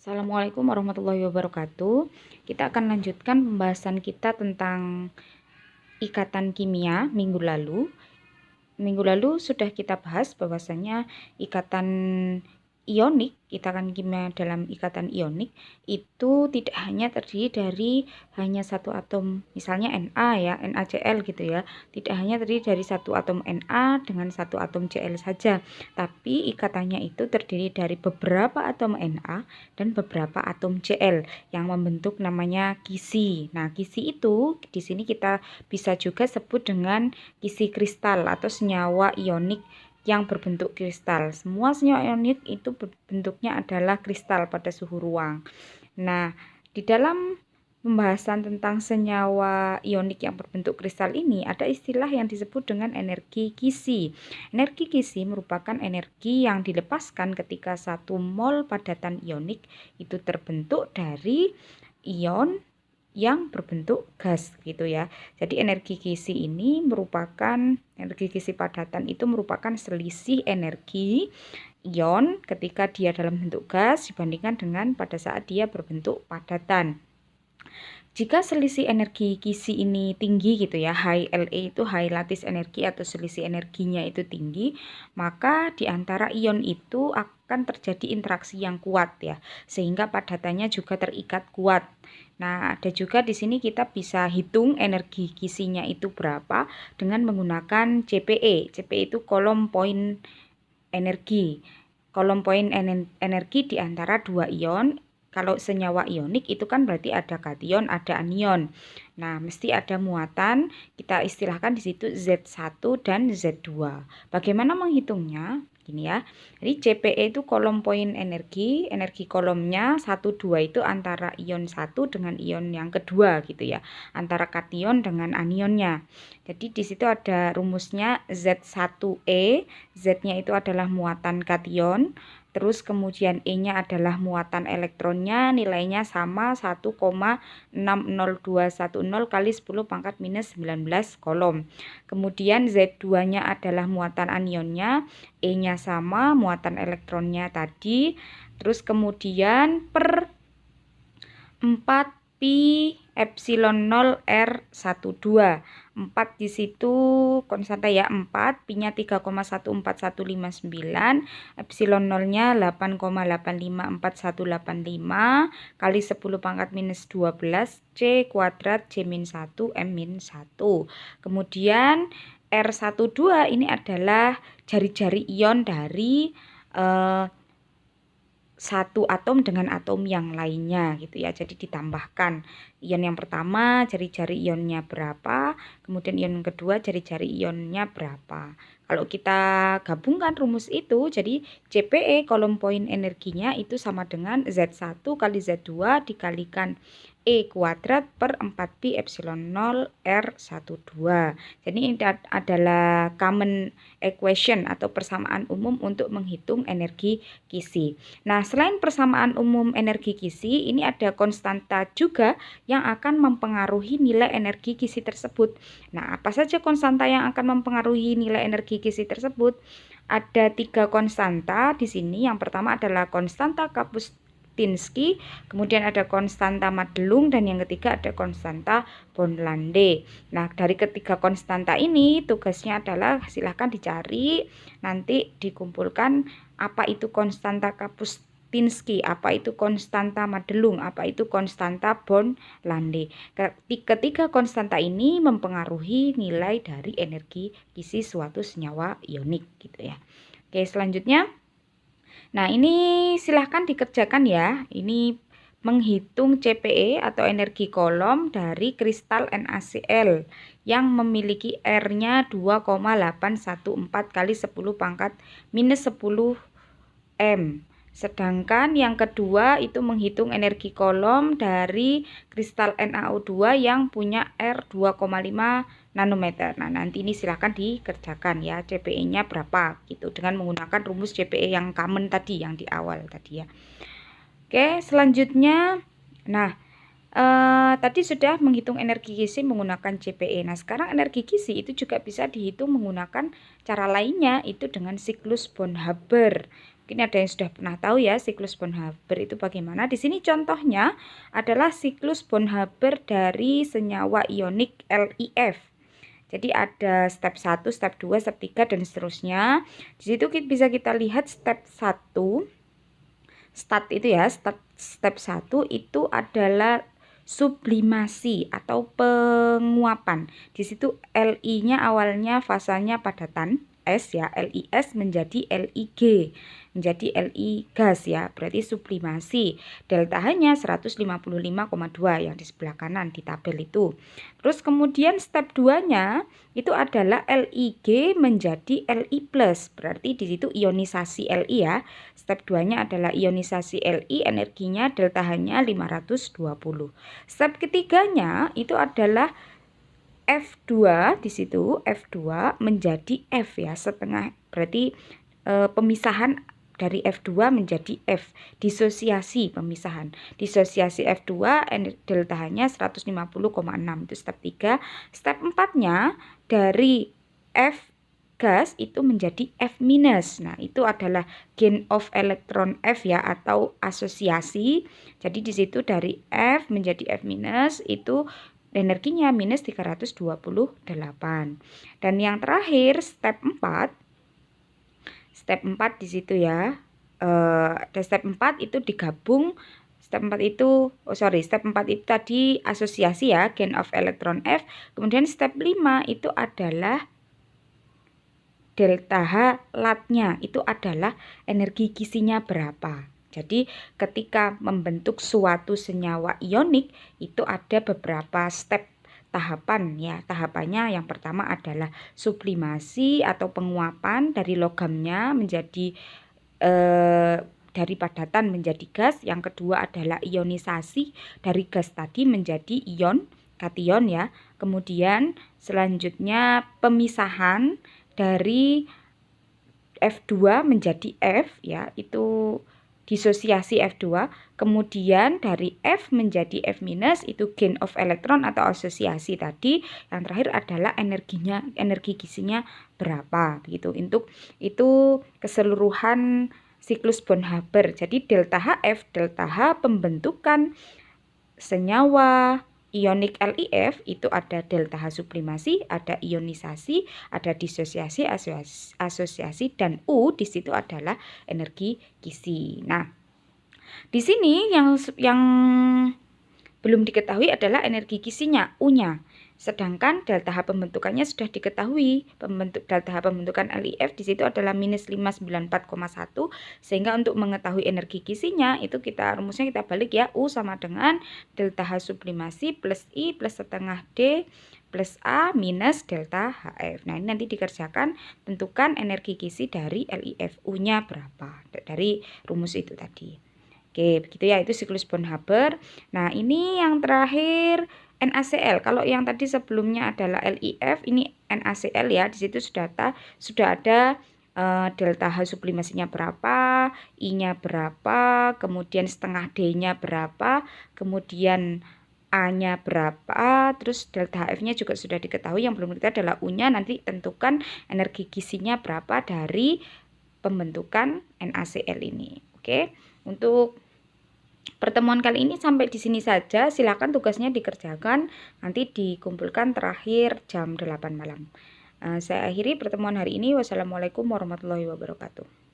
Assalamualaikum warahmatullahi wabarakatuh. Kita akan lanjutkan pembahasan kita tentang ikatan kimia minggu lalu. Minggu lalu sudah kita bahas bahwasanya ikatan ionik, ikatan kimia dalam ikatan ionik itu tidak hanya terdiri dari hanya satu atom, misalnya Na ya, NaCl gitu ya. Tidak hanya terdiri dari satu atom Na dengan satu atom Cl saja, tapi ikatannya itu terdiri dari beberapa atom Na dan beberapa atom Cl yang membentuk namanya kisi. Nah, kisi itu di sini kita bisa juga sebut dengan kisi kristal atau senyawa ionik yang berbentuk kristal. Semua senyawa ionik itu bentuknya adalah kristal pada suhu ruang. Nah, di dalam pembahasan tentang senyawa ionik yang berbentuk kristal ini ada istilah yang disebut dengan energi kisi. Energi kisi merupakan energi yang dilepaskan ketika 1 mol padatan ionik itu terbentuk dari ion yang berbentuk gas gitu ya. Jadi energi kisi padatan itu merupakan selisih energi ion ketika dia dalam bentuk gas dibandingkan dengan pada saat dia berbentuk padatan. Jika selisih energi kisi ini tinggi gitu ya, high La itu high lattice energi atau selisih energinya itu tinggi, maka di antara ion itu akan terjadi interaksi yang kuat ya, sehingga padatannya juga terikat kuat. Nah, ada juga di sini kita bisa hitung energi kisinya itu berapa dengan menggunakan CPE. CPE itu kolom poin energi. Kolom poin energi di antara dua ion. Kalau senyawa ionik itu kan berarti ada kation, ada anion. Nah, mesti ada muatan, kita istilahkan di situ Z1 dan Z2. Bagaimana menghitungnya? Gini ya. Jadi CPE itu kolom poin energi kolomnya 1 2 itu antara ion 1 dengan ion yang kedua gitu ya. Antara kation dengan anionnya. Jadi di situ ada rumusnya Z1E, Z-nya itu adalah muatan kation. Terus kemudian E-nya adalah muatan elektronnya, nilainya sama 1,60210 kali 10 pangkat minus 19 kolom. Kemudian Z2-nya adalah muatan anionnya, E-nya sama, muatan elektronnya tadi. Terus kemudian per 4 pi epsilon 0 R12. 4 di situ konstanta ya, 4, pi-nya 3,14159, epsilon 0-nya 8,854185 kali 10 pangkat minus 12 C kuadrat C-1 M-1. Kemudian R12 ini adalah jari-jari ion dari satu atom dengan atom yang lainnya gitu ya. Jadi ditambahkan ion yang pertama jari-jari ionnya berapa, kemudian ion yang kedua jari-jari ionnya berapa. Kalau kita gabungkan rumus itu, jadi CPE kolom poin energinya itu sama dengan Z1 kali Z2 dikalikan E kuadrat per 4pi epsilon 0 R12. Jadi ini adalah common equation atau persamaan umum untuk menghitung energi kisi. Nah, selain persamaan umum energi kisi, ini ada konstanta juga yang akan mempengaruhi nilai energi kisi tersebut. Nah, apa saja konstanta yang akan mempengaruhi nilai energi kisi tersebut? Ada 3 konstanta di sini. Yang pertama adalah konstanta Kapuscinski, kemudian ada konstanta Madelung, dan yang ketiga ada konstanta Bondlande. Nah, dari ketiga konstanta ini tugasnya adalah silahkan dicari, nanti dikumpulkan apa itu konstanta Kapuscinski, apa itu konstanta Madelung, apa itu konstanta Bondlande. Ketiga konstanta ini mempengaruhi nilai dari energi kisi suatu senyawa ionik gitu ya. Oke, selanjutnya. Nah, ini silahkan dikerjakan ya. Ini menghitung CPE atau energi kolom dari kristal NaCl yang memiliki R-nya 2,814 kali 10 pangkat minus 10 M. Sedangkan yang kedua itu menghitung energi kolom dari kristal NaO2 yang punya R 2,5 nanometer. Nah, nanti ini silahkan dikerjakan ya, CPE-nya berapa gitu dengan menggunakan rumus CPE yang common tadi, yang di awal tadi ya. Oke, selanjutnya, nah tadi sudah menghitung energi kisi menggunakan CPE. Nah, sekarang energi kisi itu juga bisa dihitung menggunakan cara lainnya, itu dengan siklus Born-Haber. Mungkin ada yang sudah pernah tahu ya siklus Bonn-Haber itu bagaimana. Di sini contohnya adalah siklus Bonn-Haber dari senyawa ionik LiF. Jadi ada step 1, step 2, step 3 dan seterusnya. Di situ bisa kita lihat step 1. Step 1 itu adalah sublimasi atau penguapan. Di situ Li-nya awalnya fasanya padatan S ya, LiS menjadi Lig, menjadi Li gas ya, berarti sublimasi. Delta H-nya 155,2 yang di sebelah kanan di tabel itu. Terus kemudian step 2-nya itu adalah Lig menjadi Li+, berarti di situ ionisasi Li ya. Step 2-nya adalah ionisasi Li, energinya delta H-nya 520. Step ketiganya itu adalah F2, di situ F2 menjadi F ya, setengah, berarti pemisahan dari F2 menjadi F, disosiasi pemisahan. Disosiasi F2 delta H-nya 150,6 itu step 3. Step 4-nya dari F gas itu menjadi F-. Nah, itu adalah gain of electron F ya, atau asosiasi. Jadi di situ dari F menjadi F- itu energinya minus 328. Dan yang terakhir step 4 di situ ya. Step 4 itu digabung. Step 4 itu step 4 itu tadi asosiasi ya, gain of electron F. Kemudian step 5 itu adalah delta H latnya, itu adalah energi kisinya berapa. Jadi ketika membentuk suatu senyawa ionik itu ada beberapa step tahapan ya. Tahapannya yang pertama adalah sublimasi atau penguapan dari logamnya menjadi dari padatan menjadi gas. Yang kedua adalah ionisasi dari gas tadi menjadi ion, kation ya. Kemudian selanjutnya pemisahan dari F2 menjadi F ya, itu disosiasi F2. Kemudian dari F menjadi F- itu gain of electron atau asosiasi tadi. Yang terakhir adalah energi kisinya berapa begitu. Untuk itu keseluruhan siklus Bonn-Haber. Jadi delta HF, delta H pembentukan senyawa ionik LiF itu ada delta H sublimasi, ada ionisasi, ada disosiasi, asosiasi, dan U di situ adalah energi kisi. Nah, di sini yang belum diketahui adalah energi kisinya, U-nya. Sedangkan delta H pembentukannya sudah diketahui. Delta H pembentukan LiF di situ adalah minus 594,1. Sehingga untuk mengetahui energi kisinya itu rumusnya kita balik ya. U sama dengan delta H sublimasi plus I plus setengah D plus A minus delta HF. Nah, ini nanti dikerjakan, tentukan energi kisi dari LiF. U-nya berapa dari rumus itu tadi. Oke, begitu ya, itu siklus Bonn-Haber. Nah, ini yang terakhir NaCl. Kalau yang tadi sebelumnya adalah LiF, ini NaCl ya. Di situ sudah ada delta H sublimasinya berapa, I-nya berapa, kemudian setengah D-nya berapa, kemudian A-nya berapa, terus delta HF-nya juga sudah diketahui. Yang belum kita adalah U-nya, nanti tentukan energi kisinya berapa dari pembentukan NaCl ini. Oke, untuk pertemuan kali ini sampai di sini saja. Silakan tugasnya dikerjakan, nanti dikumpulkan terakhir jam 8 malam. Saya akhiri pertemuan hari ini. Wassalamualaikum warahmatullahi wabarakatuh.